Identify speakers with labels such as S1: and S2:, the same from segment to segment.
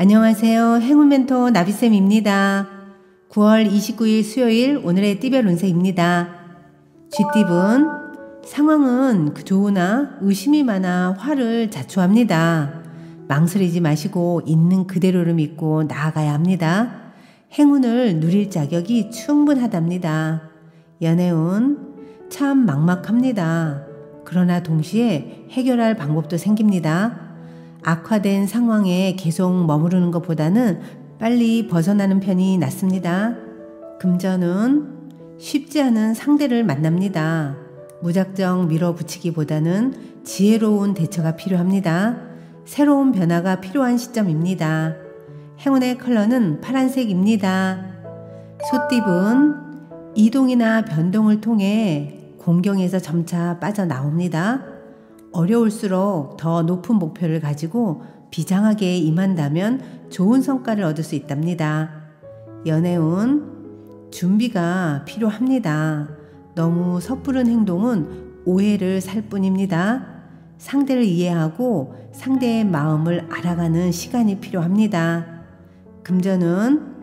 S1: 안녕하세요. 행운멘토 나비쌤입니다. 9월 29일 수요일 오늘의 띠별 운세입니다. 쥐띠분, 상황은 좋으나 의심이 많아 화를 자초합니다. 망설이지 마시고 있는 그대로를 믿고 나아가야 합니다. 행운을 누릴 자격이 충분하답니다. 연애운, 참 막막합니다. 그러나 동시에 해결할 방법도 생깁니다. 악화된 상황에 계속 머무르는 것보다는 빨리 벗어나는 편이 낫습니다. 금전은 쉽지 않은 상대를 만납니다. 무작정 밀어붙이기보다는 지혜로운 대처가 필요합니다. 새로운 변화가 필요한 시점입니다. 행운의 컬러는 파란색입니다. 소띠분, 이동이나 변동을 통해 공경에서 점차 빠져나옵니다. 어려울수록 더 높은 목표를 가지고 비장하게 임한다면 좋은 성과를 얻을 수 있답니다. 연애운, 준비가 필요합니다. 너무 섣부른 행동은 오해를 살 뿐입니다. 상대를 이해하고 상대의 마음을 알아가는 시간이 필요합니다. 금전은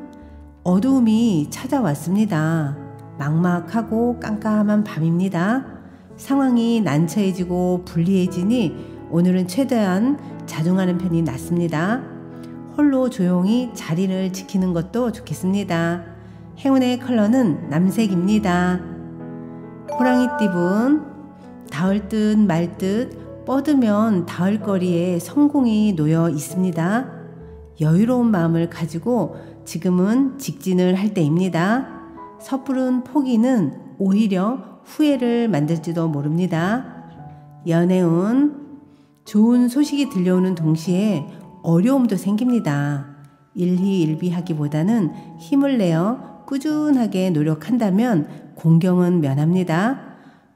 S1: 어두움이 찾아왔습니다. 막막하고 깜깜한 밤입니다. 상황이 난처해지고 불리해지니 오늘은 최대한 자중하는 편이 낫습니다. 홀로 조용히 자리를 지키는 것도 좋겠습니다. 행운의 컬러는 남색입니다. 호랑이띠분, 닿을 듯 말 듯 뻗으면 닿을 거리에 성공이 놓여 있습니다. 여유로운 마음을 가지고 지금은 직진을 할 때입니다. 섣부른 포기는 오히려 후회를 만들지도 모릅니다. 연애운, 좋은 소식이 들려오는 동시에 어려움도 생깁니다. 일희일비하기보다는 힘을 내어 꾸준하게 노력한다면 공경은 면합니다.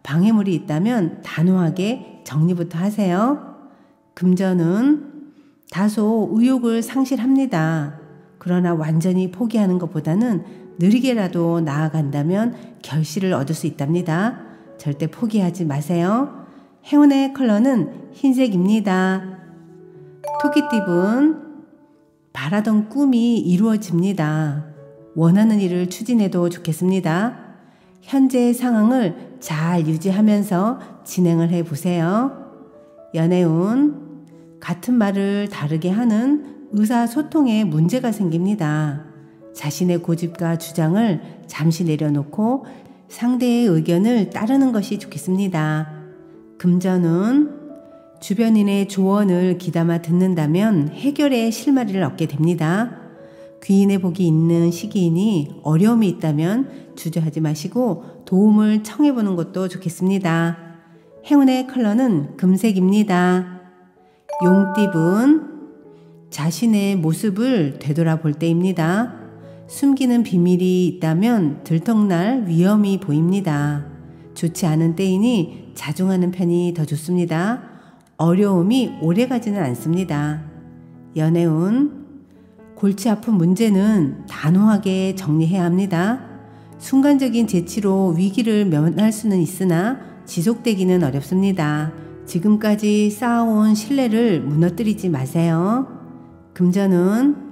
S1: 방해물이 있다면 단호하게 정리부터 하세요. 금전은 다소 의욕을 상실합니다. 그러나 완전히 포기하는 것보다는 느리게라도 나아간다면 결실을 얻을 수 있답니다. 절대 포기하지 마세요. 행운의 컬러는 흰색입니다. 토끼띠분, 바라던 꿈이 이루어집니다. 원하는 일을 추진해도 좋겠습니다. 현재의 상황을 잘 유지하면서 진행을 해보세요. 연애운, 같은 말을 다르게 하는 의사소통에 문제가 생깁니다. 자신의 고집과 주장을 잠시 내려놓고 상대의 의견을 따르는 것이 좋겠습니다. 금전은 주변인의 조언을 귀담아 듣는다면 해결의 실마리를 얻게 됩니다. 귀인의 복이 있는 시기이니 어려움이 있다면 주저하지 마시고 도움을 청해보는 것도 좋겠습니다. 행운의 컬러는 금색입니다. 용띠분, 자신의 모습을 되돌아볼 때입니다. 숨기는 비밀이 있다면 들통날 위험이 보입니다. 좋지 않은 때이니 자중하는 편이 더 좋습니다. 어려움이 오래가지는 않습니다. 연애운, 골치 아픈 문제는 단호하게 정리해야 합니다. 순간적인 재치로 위기를 면할 수는 있으나 지속되기는 어렵습니다. 지금까지 쌓아온 신뢰를 무너뜨리지 마세요. 금전은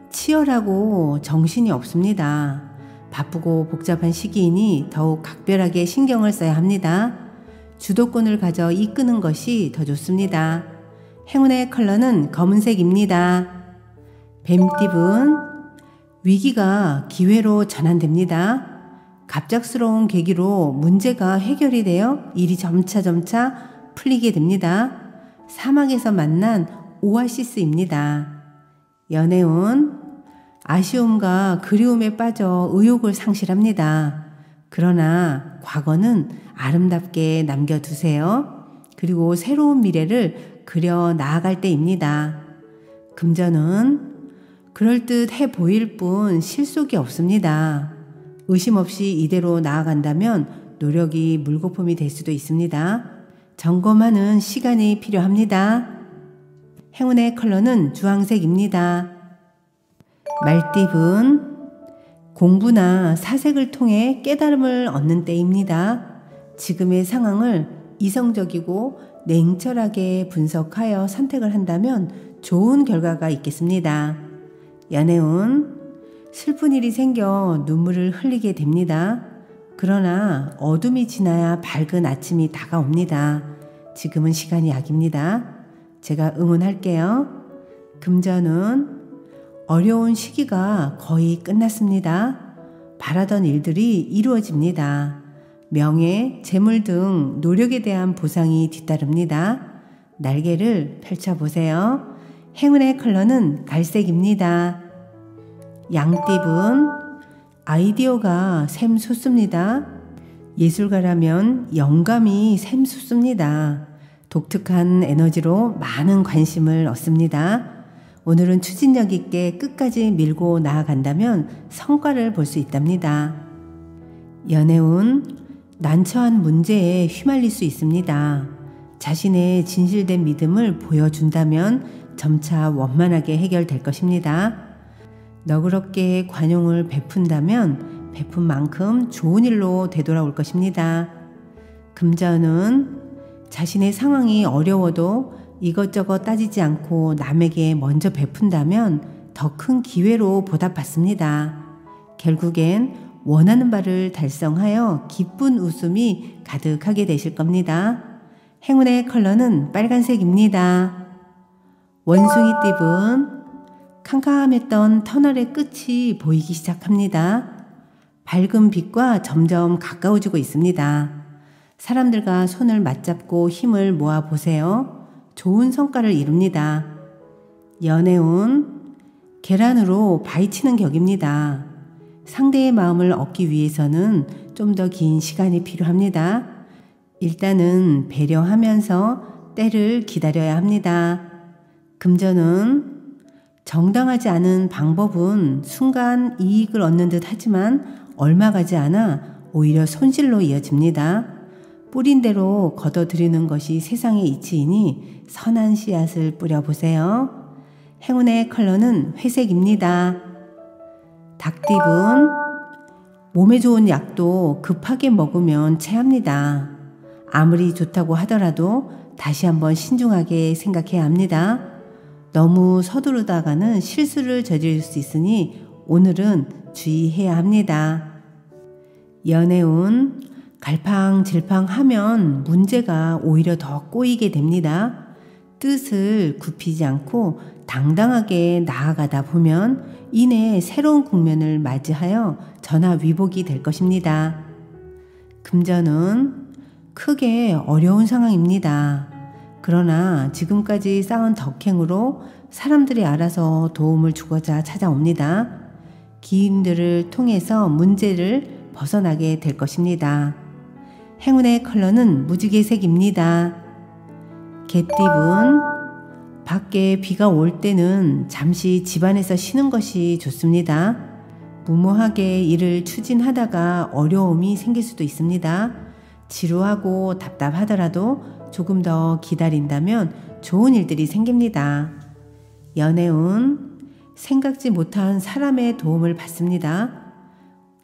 S1: 치열하고 정신이 없습니다. 바쁘고 복잡한 시기이니 더욱 각별하게 신경을 써야 합니다. 주도권을 가져 이끄는 것이 더 좋습니다. 행운의 컬러는 검은색입니다. 뱀띠분, 위기가 기회로 전환됩니다. 갑작스러운 계기로 문제가 해결이 되어 일이 점차 풀리게 됩니다. 사막에서 만난 오아시스입니다. 연애운, 아쉬움과 그리움에 빠져 의욕을 상실합니다. 그러나 과거는 아름답게 남겨두세요. 그리고 새로운 미래를 그려 나아갈 때입니다. 금전은 그럴듯해 보일 뿐 실속이 없습니다. 의심 없이 이대로 나아간다면 노력이 물거품이 될 수도 있습니다. 점검하는 시간이 필요합니다. 행운의 컬러는 주황색입니다. 말띠분, 공부나 사색을 통해 깨달음을 얻는 때입니다. 지금의 상황을 이성적이고 냉철하게 분석하여 선택을 한다면 좋은 결과가 있겠습니다. 연애운 슬픈 일이 생겨 눈물을 흘리게 됩니다. 그러나 어둠이 지나야 밝은 아침이 다가옵니다. 지금은 시간이 약입니다. 제가 응원할게요. 금전운 어려운 시기가 거의 끝났습니다. 바라던 일들이 이루어집니다. 명예, 재물 등 노력에 대한 보상이 뒤따릅니다. 날개를 펼쳐보세요. 행운의 컬러는 갈색입니다. 양띠분 아이디어가 샘솟습니다. 예술가라면 영감이 샘솟습니다. 독특한 에너지로 많은 관심을 얻습니다. 오늘은 추진력 있게 끝까지 밀고 나아간다면 성과를 볼 수 있답니다. 연애운 난처한 문제에 휘말릴 수 있습니다. 자신의 진실된 믿음을 보여준다면 점차 원만하게 해결될 것입니다. 너그럽게 관용을 베푼다면 베푼 만큼 좋은 일로 되돌아올 것입니다. 금전은 자신의 상황이 어려워도 이것저것 따지지 않고 남에게 먼저 베푼다면 더 큰 기회로 보답받습니다. 결국엔 원하는 바를 달성하여 기쁜 웃음이 가득하게 되실 겁니다. 행운의 컬러는 빨간색입니다. 원숭이띠분 캄캄했던 터널의 끝이 보이기 시작합니다. 밝은 빛과 점점 가까워지고 있습니다. 사람들과 손을 맞잡고 힘을 모아보세요. 좋은 성과를 이룹니다. 연애운 계란으로 바위치는 격입니다. 상대의 마음을 얻기 위해서는 좀 더 긴 시간이 필요합니다. 일단은 배려하면서 때를 기다려야 합니다. 금전은 정당하지 않은 방법은 순간 이익을 얻는 듯 하지만 얼마 가지 않아 오히려 손실로 이어집니다. 뿌린 대로 걷어들이는 것이 세상의 이치이니 선한 씨앗을 뿌려보세요. 행운의 컬러는 회색입니다. 닭띠분 몸에 좋은 약도 급하게 먹으면 체합니다. 아무리 좋다고 하더라도 다시 한번 신중하게 생각해야 합니다. 너무 서두르다가는 실수를 저지를 수 있으니 오늘은 주의해야 합니다. 연애운 갈팡질팡하면 문제가 오히려 더 꼬이게 됩니다. 뜻을 굽히지 않고 당당하게 나아가다 보면 이내 새로운 국면을 맞이하여 전화위복이 될 것입니다. 금전은 크게 어려운 상황입니다. 그러나 지금까지 쌓은 덕행으로 사람들이 알아서 도움을 주고자 찾아옵니다. 기인들을 통해서 문제를 벗어나게 될 것입니다. 행운의 컬러는 무지개색입니다. 개띠분 밖에 비가 올 때는 잠시 집안에서 쉬는 것이 좋습니다. 무모하게 일을 추진하다가 어려움이 생길 수도 있습니다. 지루하고 답답하더라도 조금 더 기다린다면 좋은 일들이 생깁니다. 연애운 생각지 못한 사람의 도움을 받습니다.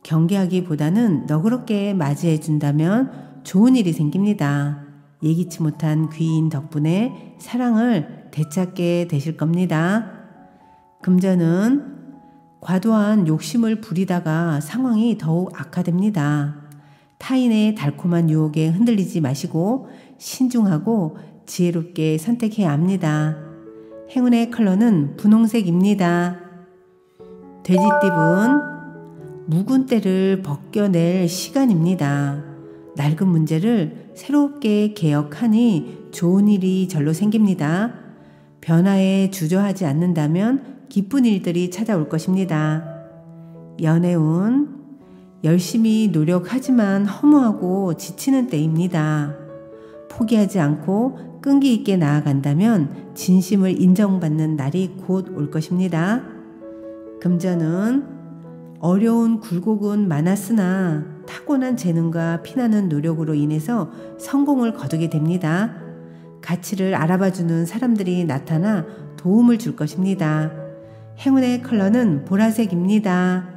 S1: 경계하기보다는 너그럽게 맞이해 준다면 좋은 일이 생깁니다. 예기치 못한 귀인 덕분에 사랑을 되찾게 되실 겁니다. 금전은 과도한 욕심을 부리다가 상황이 더욱 악화됩니다. 타인의 달콤한 유혹에 흔들리지 마시고 신중하고 지혜롭게 선택해야 합니다. 행운의 컬러는 분홍색입니다. 돼지띠분 묵은 때를 벗겨낼 시간입니다. 낡은 문제를 새롭게 개혁하니 좋은 일이 절로 생깁니다. 변화에 주저하지 않는다면 기쁜 일들이 찾아올 것입니다. 연애운 열심히 노력하지만 허무하고 지치는 때입니다. 포기하지 않고 끈기 있게 나아간다면 진심을 인정받는 날이 곧 올 것입니다. 금전은 어려운 굴곡은 많았으나 타고난 재능과 피나는 노력으로 인해서 성공을 거두게 됩니다. 가치를 알아봐주는 사람들이 나타나 도움을 줄 것입니다. 행운의 컬러는 보라색입니다.